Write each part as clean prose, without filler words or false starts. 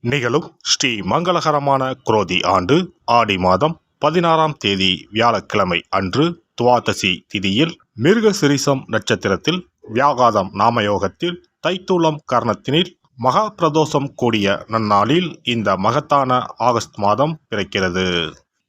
நிகழும் ஸ்ரீ மங்களகரமான குரோதி ஆண்டு ஆடி மாதம் 16ஆம் தேதி வியாழக்கிழமை அன்று துவாதசி திதியில் மிருகசிரிசம் நட்சத்திரத்தில் வியாகாதம் நாமயோகத்தில் தைத்தூலம் கர்ணத்தினில் மகா பிரதோஷம் கூடிய நன்னாளில் இந்த மகத்தான ஆகஸ்ட் மாதம் பிறக்கிறது.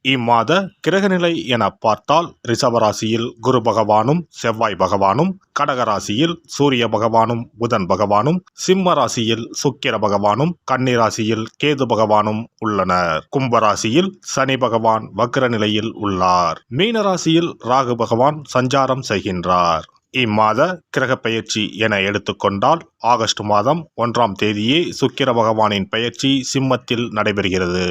இம்மாத கிரகநிலை என பார்த்தால் ரிஷபராசியில் குரு பகவானும் செவ்வாய் பகவானும், கடகராசியில் சூரிய பகவானும் புதன் பகவானும், சிம்ம ராசியில் சுக்கிர பகவானும், கன்னி ராசியில் கேது பகவானும் உள்ளனர். கும்பராசியில் சனி பகவான் வக்ர நிலையில் உள்ளார். மீனராசியில் ராகு பகவான் சஞ்சாரம் செய்கின்றார். இம்மாத கிரக பெயர்ச்சி என எடுத்துக்கொண்டால் ஆகஸ்ட் மாதம் 1ஆம் தேதியே சுக்கிர பகவானின் பெயர்ச்சி சிம்மத்தில் நடைபெறுகிறது.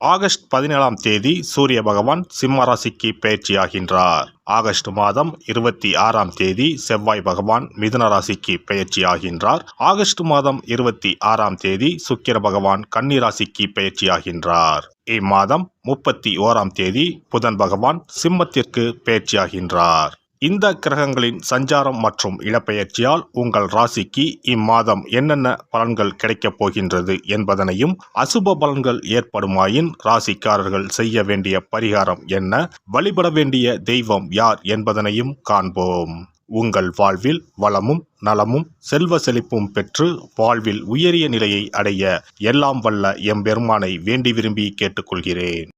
ஆகஸ்ட் 17ஆம் தேதி சூரிய பகவான் சிம்ம ராசிக்கு பெயர்ச்சியாகின்றார். ஆகஸ்ட் மாதம் 26ஆம் தேதி செவ்வாய் பகவான் மிதுன ராசிக்கு பெயர்ச்சியாகின்றார். ஆகஸ்ட் மாதம் 26ஆம் தேதி சுக்கிர பகவான் கன்னி ராசிக்கு பெயர்ச்சியாகின்றார். இம்மாதம் 31ஆம் தேதி புதன் பகவான் சிம்மத்திற்கு பெயர்ச்சியாகின்றார். இந்த கிரகங்களின் சஞ்சாரம் மற்றும் இடப்பெயர்ச்சியால் உங்கள் ராசிக்கு இம்மாதம் என்னென்ன பலன்கள் கிடைக்கப் போகின்றது என்பதனையும், அசுப பலன்கள் ஏற்படுமாயின் ராசிக்காரர்கள் செய்ய வேண்டிய பரிகாரம் என்ன, வழிபட வேண்டிய தெய்வம் யார் என்பதனையும் காண்போம். உங்கள் வாழ்வில் வளமும் நலமும் செல்வ செழிப்பும் பெற்று வாழ்வில் உயரிய நிலையை அடைய எல்லாம் வல்ல எம்பெருமானை வேண்டி விரும்பி கேட்டுக்கொள்கிறேன்.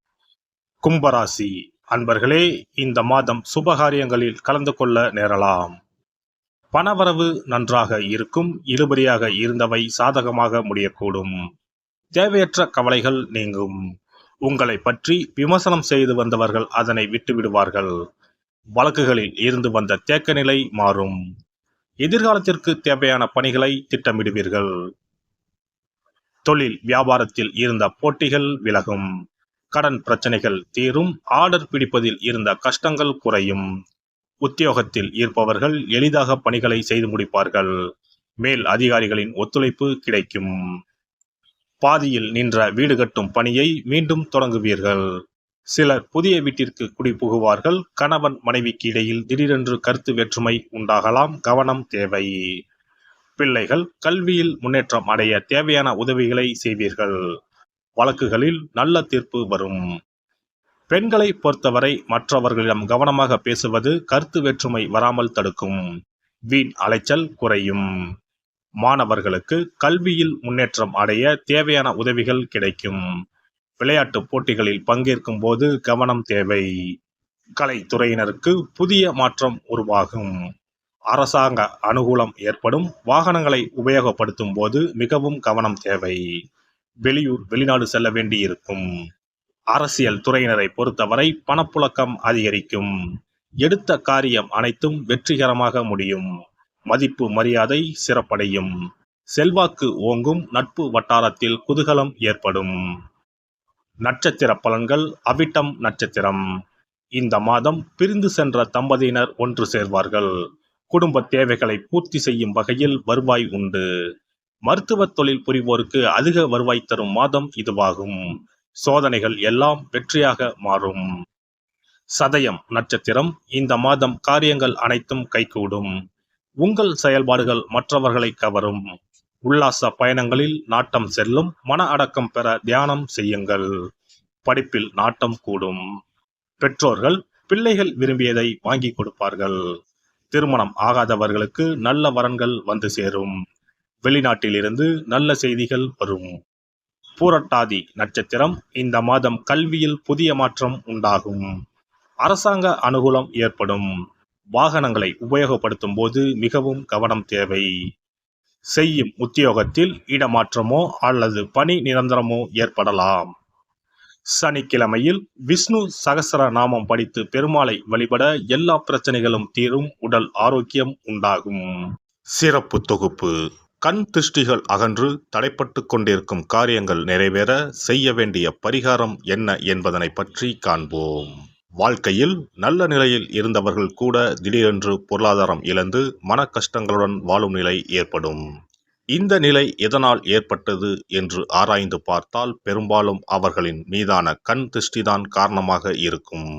கும்பராசி அன்பர்களே, இந்த மாதம் சுபகாரியங்களில் கலந்து கொள்ள நேரலாம். பணவரவு நன்றாக இருக்கும். இழுபறியாக இருந்தவை சாதகமாக முடியக்கூடும். தேவையற்ற கவலைகள் நீங்கும். உங்களை பற்றி விமர்சனம் செய்து வந்தவர்கள் அதனை விட்டுவிடுவார்கள். வழக்குகளில் இருந்து வந்த தேக்க நிலை மாறும். எதிர்காலத்திற்கு தேவையான பணிகளை திட்டமிடுவீர்கள். தொழில் வியாபாரத்தில் இருந்த போட்டிகள் விலகும். கடன் பிரச்சனைகள் தீரும். ஆர்டர் பிடிப்பதில் இருந்த கஷ்டங்கள் குறையும். உத்தியோகத்தில் இருப்பவர்கள் எளிதாக பணிகளை செய்து முடிப்பார்கள். மேல் அதிகாரிகளின் ஒத்துழைப்பு கிடைக்கும். பாதியில் நின்ற வீடு கட்டும் பணியை மீண்டும் தொடங்குவீர்கள். சிலர் புதிய வீட்டிற்கு குடிபுகுவார்கள். கணவன் மனைவிக்கு இடையில் திடீரென்று கருத்து வேற்றுமை உண்டாகலாம். கவனம் தேவை. பிள்ளைகள் கல்வியில் முன்னேற்றம் அடைய தேவையான உதவிகளை செய்வீர்கள். வழக்குகளில் நல்ல தீர்ப்பு வரும். பெண்களை பொறுத்தவரை மற்றவர்களிடம் கவனமாக பேசுவது கருத்து வேற்றுமை வராமல் தடுக்கும். வீண் அலைச்சல் குறையும். மாணவர்களுக்கு கல்வியில் முன்னேற்றம் அடைய தேவையான உதவிகள் கிடைக்கும். விளையாட்டு போட்டிகளில் பங்கேற்கும் போது கவனம் தேவை. கலைத்துறையினருக்கு புதிய மாற்றம் உருவாகும். அரசாங்க அனுகூலம் ஏற்படும். வாகனங்களை உபயோகப்படுத்தும் போது மிகவும் கவனம் தேவை. வெளியூர் வெளிநாடு செல்ல வேண்டியிருக்கும். அரசியல் துறையினரை பொறுத்தவரை பணப்புழக்கம் அதிகரிக்கும். எடுத்த காரியம் அனைத்தும் வெற்றிகரமாக முடியும். மதிப்பு மரியாதை சிறப்படையும். செல்வாக்கு ஓங்கும். நட்பு வட்டாரத்தில் குதூகலம் ஏற்படும். நட்சத்திர பலன்கள். அவிட்டம் நட்சத்திரம். இந்த மாதம் பிரிந்து சென்ற தம்பதியினர் ஒன்று சேர்வார்கள். குடும்ப தேவைகளை பூர்த்தி செய்யும் வகையில் வருவாய் உண்டு. மருத்துவ தொழில் புரிவோருக்கு அதிக வருவாய் தரும் மாதம் இதுவாகும். சோதனைகள் எல்லாம் வெற்றியாக மாறும். சதயம் நட்சத்திரம். இந்த மாதம் காரியங்கள் அனைத்தும் கைகூடும். உங்கள் செயல்பாடுகள் மற்றவர்களை கவரும். உல்லாச பயணங்களில் நாட்டம் செல்லும். மன அடக்கம் பெற தியானம் செய்யுங்கள். படிப்பில் நாட்டம் கூடும். பெற்றோர்கள் பிள்ளைகள் விரும்பியதை வாங்கி கொடுப்பார்கள். திருமணம் ஆகாதவர்களுக்கு நல்ல வரன்கள் வந்து சேரும். வெளிநாட்டிலிருந்து நல்ல செய்திகள் வரும். பூரட்டாதி நட்சத்திரம். இந்த மாதம் கல்வியில் புதிய மாற்றம் உண்டாகும். அரசாங்க அனுகூலம் ஏற்படும். வாகனங்களை உபயோகப்படுத்தும் போது மிகவும் கவனம் தேவை. செய்யும் உத்தியோகத்தில் இடமாற்றமோ அல்லது பணி நிரந்தரமோ ஏற்படலாம். சனிக்கிழமையில் விஷ்ணு சகஸ்ர நாமம் படித்து பெருமாளை வழிபட எல்லா பிரச்சனைகளும் தீரும். உடல் ஆரோக்கியம் உண்டாகும். சிறப்பு தொகுப்பு. கண் திருஷ்டிகள் அகன்று தடைப்பட்டு கொண்டிருக்கும் காரியங்கள் நிறைவேற செய்ய வேண்டிய பரிகாரம் என்ன என்பதனை பற்றி காண்போம். வாழ்க்கையில் நல்ல நிலையில் இருந்தவர்கள் கூட திடீரென்று பொருளாதாரம் இழந்து மன கஷ்டங்களுடன் வாழும் நிலை ஏற்படும். இந்த நிலை எதனால் ஏற்பட்டது என்று ஆராய்ந்து பார்த்தால் பெரும்பாலும் அவர்களின் மீதான கண் திருஷ்டிதான் காரணமாக இருக்கும்.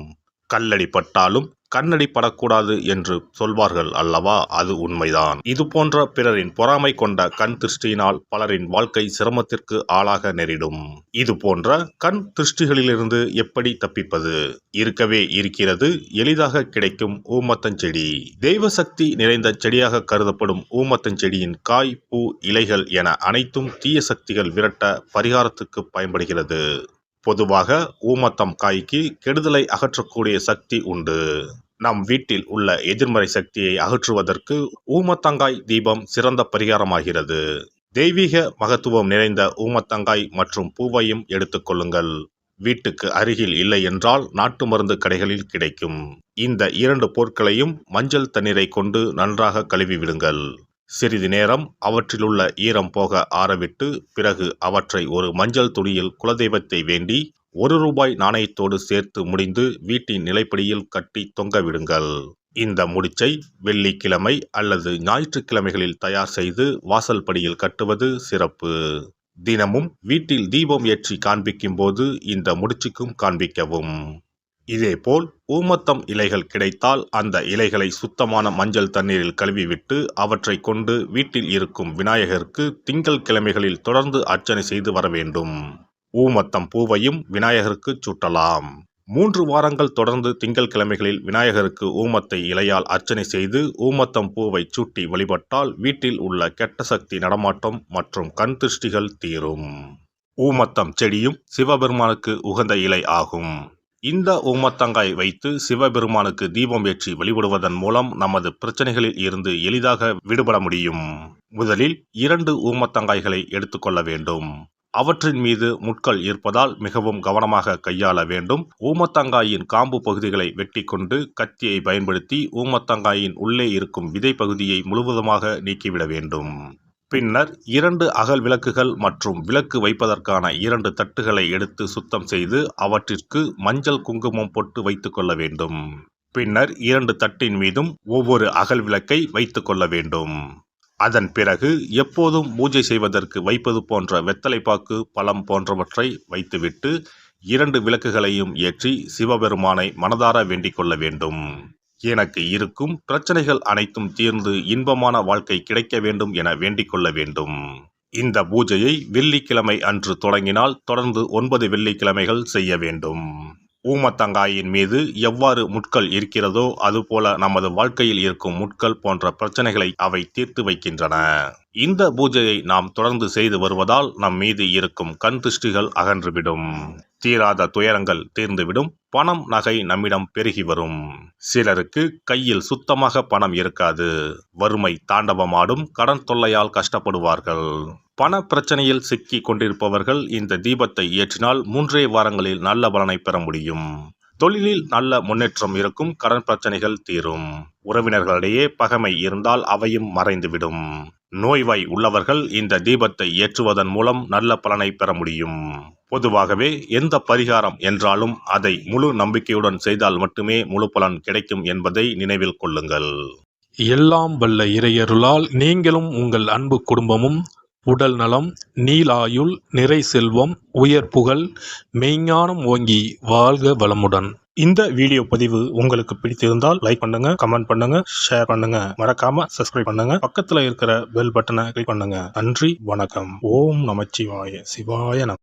கல்லடி பட்டாலும் கண்ணடி படக்கூடாது என்று சொல்வார்கள் அல்லவா, அது உண்மைதான். இது போன்ற பிறரின் பொறாமை கொண்ட கண் திருஷ்டியினால் பலரின் வாழ்க்கை சிரமத்திற்கு ஆளாக நேரிடும். இது போன்ற கண் திருஷ்டிகளிலிருந்து எப்படி தப்பிப்பது? இருக்கவே இருக்கிறது எளிதாக கிடைக்கும் ஊமத்தஞ்செடி. தெய்வ சக்தி நிறைந்த செடியாக கருதப்படும் ஊமத்தஞ்செடியின் காய், பூ, இலைகள் என அனைத்தும் தீய சக்திகள் விரட்ட பரிகாரத்துக்கு பயன்படுகிறது. பொதுவாக ஊமத்தம் காய்க்கு கெடுதலை அகற்றக்கூடிய சக்தி உண்டு. நம் வீட்டில் உள்ள எதிர்மறை சக்தியை அகற்றுவதற்கு ஊமத்தங்காய் தீபம் சிறந்த பரிகாரமாகிறது. தெய்வீக மகத்துவம் நிறைந்த ஊமத்தங்காய் மற்றும் பூவையும் எடுத்துக்கொள்ளுங்கள். வீட்டுக்கு அருகில் இல்லை என்றால் நாட்டு மருந்து கடைகளில் கிடைக்கும். இந்த 2 பொருட்களையும் மஞ்சள் தண்ணீரை கொண்டு நன்றாக கழுவி விடுங்கள். சிறிது நேரம் அவற்றிலுள்ள ஈரம் போக ஆறவிட்டு பிறகு அவற்றை ஒரு மஞ்சள் துணியில் குலதெய்வத்தை வேண்டி ₹1 நாணயத்தோடு சேர்த்து முடிந்து வீட்டின் நிலைப்படியில் கட்டி தொங்க விடுங்கள். இந்த முடிச்சை வெள்ளிக்கிழமை அல்லது ஞாயிற்றுக்கிழமைகளில் தயார் செய்து வாசல் படியில் கட்டுவது சிறப்பு. தினமும் வீட்டில் தீபம் ஏற்றி காண்பிக்கும் போது இந்த முடிச்சுக்கும் காண்பிக்கவும். இதேபோல் ஊமத்தம் இலைகள் கிடைத்தால் அந்த இலைகளை சுத்தமான மஞ்சள் தண்ணீரில் கழுவிவிட்டு அவற்றை கொண்டு வீட்டில் இருக்கும் விநாயகருக்கு திங்கள் கிழமைகளில் தொடர்ந்து அர்ச்சனை செய்து வர வேண்டும். ஊமத்தம் பூவையும் விநாயகருக்கு சூட்டலாம். 3 வாரங்கள் தொடர்ந்து திங்கள் கிழமைகளில் விநாயகருக்கு ஊமத்தை இலையால் அர்ச்சனை செய்து ஊமத்தம் பூவை சூட்டி வழிபட்டால் வீட்டில் உள்ள கெட்ட சக்தி நடமாட்டம் மற்றும் கண் திருஷ்டிகள் தீரும். ஊமத்தம் செடியும் சிவபெருமானுக்கு உகந்த இலை ஆகும். இந்த ஊமத்தங்காய் வைத்து சிவபெருமானுக்கு தீபம் ஏற்றி வழிபடுவதன் மூலம் நமது பிரச்சனைகளில் இருந்து எளிதாக விடுபட முடியும். முதலில் 2 ஊமத்தங்காய்களை எடுத்துக்கொள்ள வேண்டும். அவற்றின் மீது முட்கள் இருப்பதால் மிகவும் கவனமாக கையாள வேண்டும். ஊமத்தங்காயின் காம்பு பகுதிகளை வெட்டி கொண்டு கத்தியை பயன்படுத்தி ஊமத்தங்காயின் உள்ளே இருக்கும் விதை பகுதியை முழுவதுமாக நீக்கிவிட வேண்டும். பின்னர் 2 அகல் விளக்குகள் மற்றும் விளக்கு வைப்பதற்கான 2 தட்டுகளை எடுத்து சுத்தம் செய்து அவற்றிற்கு மஞ்சள் குங்குமம் பொட்டு வைத்துக் கொள்ள வேண்டும். பின்னர் 2 தட்டின் மீதும் ஒவ்வொரு அகல் விளக்கை வைத்துக் கொள்ள வேண்டும். அதன் பிறகு எப்போதும் பூஜை செய்வதற்கு வைப்பது போன்ற வெத்தலைப்பாக்கு, பழம் போன்றவற்றை வைத்துவிட்டு 2 விளக்குகளையும் ஏற்றி சிவபெருமானை மனதார வேண்டிக் கொள்ள வேண்டும். எனக்கு இருக்கும் பிரச்சனைகள் அனைத்தும் தீர்ந்து இன்பமான வாழ்க்கை கிடைக்க வேண்டும் என வேண்டிக் கொள்ள வேண்டும். இந்த பூஜையை வெள்ளிக்கிழமை அன்று தொடங்கினால் தொடர்ந்து 9 வெள்ளிக்கிழமைகள் செய்ய வேண்டும். ஊமத்தங்காயின் மீது எவ்வாறு முட்கள் இருக்கிறதோ அதுபோல நமது வாழ்க்கையில் இருக்கும் முட்கள் போன்ற பிரச்சனைகளை அவை தீர்த்து வைக்கின்றன. இந்த பூஜையை நாம் தொடர்ந்து செய்து வருவதால் நம் மீது இருக்கும் கண் திருஷ்டிகள் அகன்றுவிடும். தீராத துயரங்கள் தீர்ந்துவிடும். பணம், நகை நம்மிடம் பெருகி வரும். சிலருக்கு கையில் சுத்தமாக பணம் இருக்காது. வறுமை தாண்டவமாடும். கடன் தொல்லையால் கஷ்டப்படுவார்கள். பண பிரச்சனையில் சிக்கி கொண்டிருப்பவர்கள் இந்த தீபத்தை ஏற்றினால் 3 வாரங்களில் நல்ல பலனை பெற முடியும். தொழிலில் நல்ல முன்னேற்றம் இருக்கும். கடன் பிரச்சனைகள் தீரும். உறவினர்களிடையே பகைமை இருந்தால் அவையும் மறைந்துவிடும். நோய்வாய் உள்ளவர்கள் இந்த தீபத்தை ஏற்றுவதன் மூலம் நல்ல பலனை பெற முடியும். பொதுவாகவே எந்த பரிகாரம் என்றாலும் அதை முழு நம்பிக்கையுடன் செய்தால் மட்டுமே முழு பலன் கிடைக்கும் என்பதை நினைவில் கொள்ளுங்கள். எல்லாம் வல்ல இறையருளால் நீங்களும் உங்கள் அன்பு குடும்பமும் உடல் நலம், நீலாயுள், நிறை செல்வம், உயர் புகழ், மெய்ஞானம் ஓங்கி வாழ்க வளமுடன். இந்த வீடியோ பதிவு உங்களுக்கு பிடித்திருந்தால் லைக் பண்ணுங்க, கமெண்ட் பண்ணுங்க, ஷேர் பண்ணுங்க. மறக்காம சப்ஸ்கிரைப் பண்ணுங்க. பக்கத்துல இருக்கிற பெல் பட்டனை கிளிக் பண்ணுங்க. நன்றி, வணக்கம். ஓம் நமச்சிவாய. சிவாய நம.